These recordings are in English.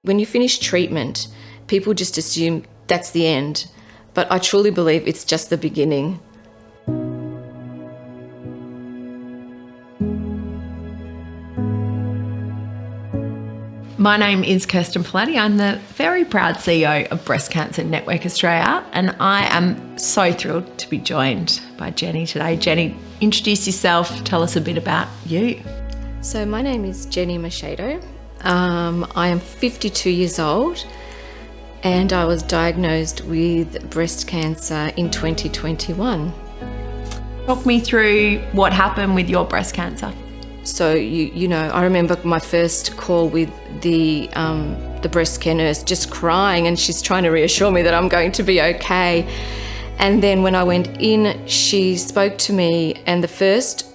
When you finish treatment, people just assume that's the end, but I truly believe it's just the beginning. My name is Kirsten Palladdy. I'm the very proud CEO of Breast Cancer Network Australia, and I am so thrilled to be joined by Jenny today. Jenny, introduce yourself. Tell us a bit about you. So my name is Jenny Machado. I am 52 years old and I was diagnosed with breast cancer in 2021. Talk me through what happened with your breast cancer. So, I remember my first call with the breast care nurse, just crying, and she's trying to reassure me that I'm going to be okay. And then when I went in, she spoke to me, and the first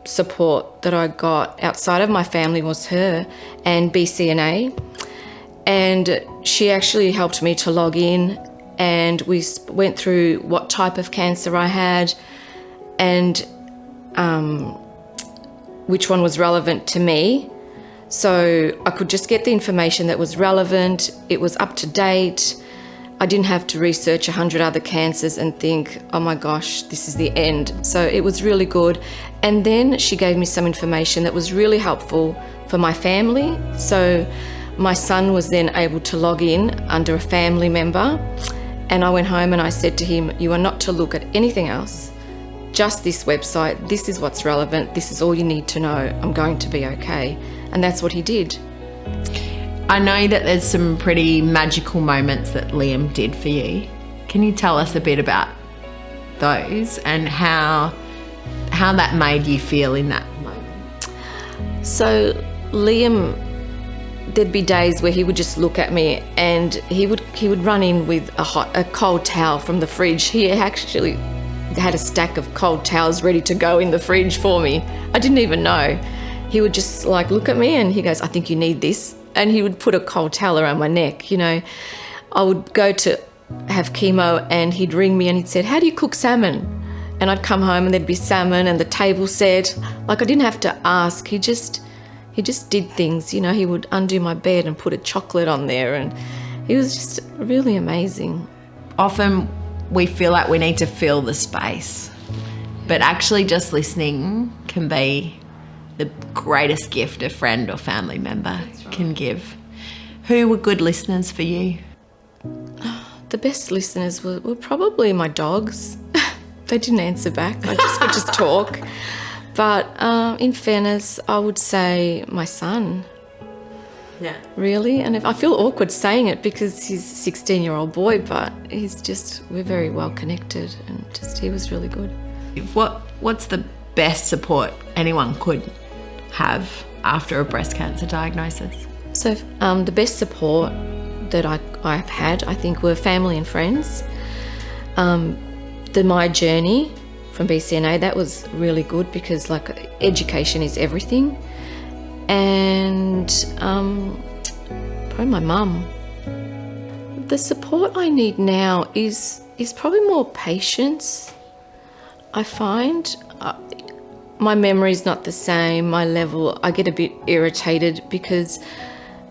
support that I got outside of my family was her and BCNA. And she actually helped me to log in, and we went through what type of cancer I had and which one was relevant to me. So I could just get the information that was relevant. It was up to date. I didn't have to research 100 other cancers and think, oh my gosh, this is the end. So it was really good. And then she gave me some information that was really helpful for my family. So my son was then able to log in under a family member. And I went home and I said to him, you are not to look at anything else. Just this website, this is what's relevant, this is all you need to know, I'm going to be okay. And that's what he did. I know that there's some pretty magical moments that Liam did for you. Can you tell us a bit about those and how that made you feel in that moment? So Liam, there'd be days where he would just look at me and he would run in with a cold towel from the fridge. He actually had a stack of cold towels ready to go in the fridge for me. I didn't even know. He would just look at me and he goes, I think you need this. And he would put a cold towel around my neck. I would go to have chemo and he'd ring me and he'd say, how do you cook salmon? And I'd come home and there'd be salmon and the table set. I didn't have to ask. He just did things. He would undo my bed and put a chocolate on there, and he was just really amazing. Often we feel like we need to fill the space, but actually just listening can be the greatest gift a friend or family member can give. Who were good listeners for you? The best listeners were probably my dogs. They didn't answer back. I could just talk. But in fairness, I would say my son. Yeah. Really? And I feel awkward saying it because he's a 16-year-old boy, but we're very well connected, and he was really good. What's the best support anyone could have after a breast cancer diagnosis? So the best support that I've had, I think, were family and friends. My journey from BCNA, that was really good because education is everything. And probably my mum. The support I need now is probably more patience. I find my memory's not the same, my level, I get a bit irritated because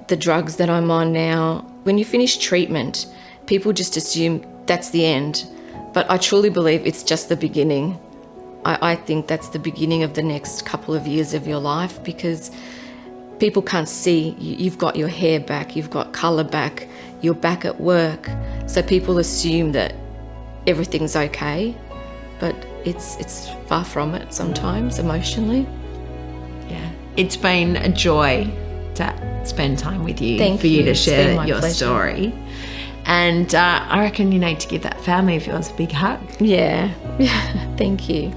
the drugs that I'm on now, when you finish treatment, people just assume that's the end. But I truly believe it's just the beginning. I think that's the beginning of the next couple of years of your life, because people can't see you've got your hair back, you've got colour back, you're back at work. So people assume that everything's okay, but it's far from it sometimes emotionally. Yeah, it's been a joy to spend time with you. Thank for you to It's share been my your pleasure. Story. And I reckon you need to give that family of yours a big hug. Yeah, thank you.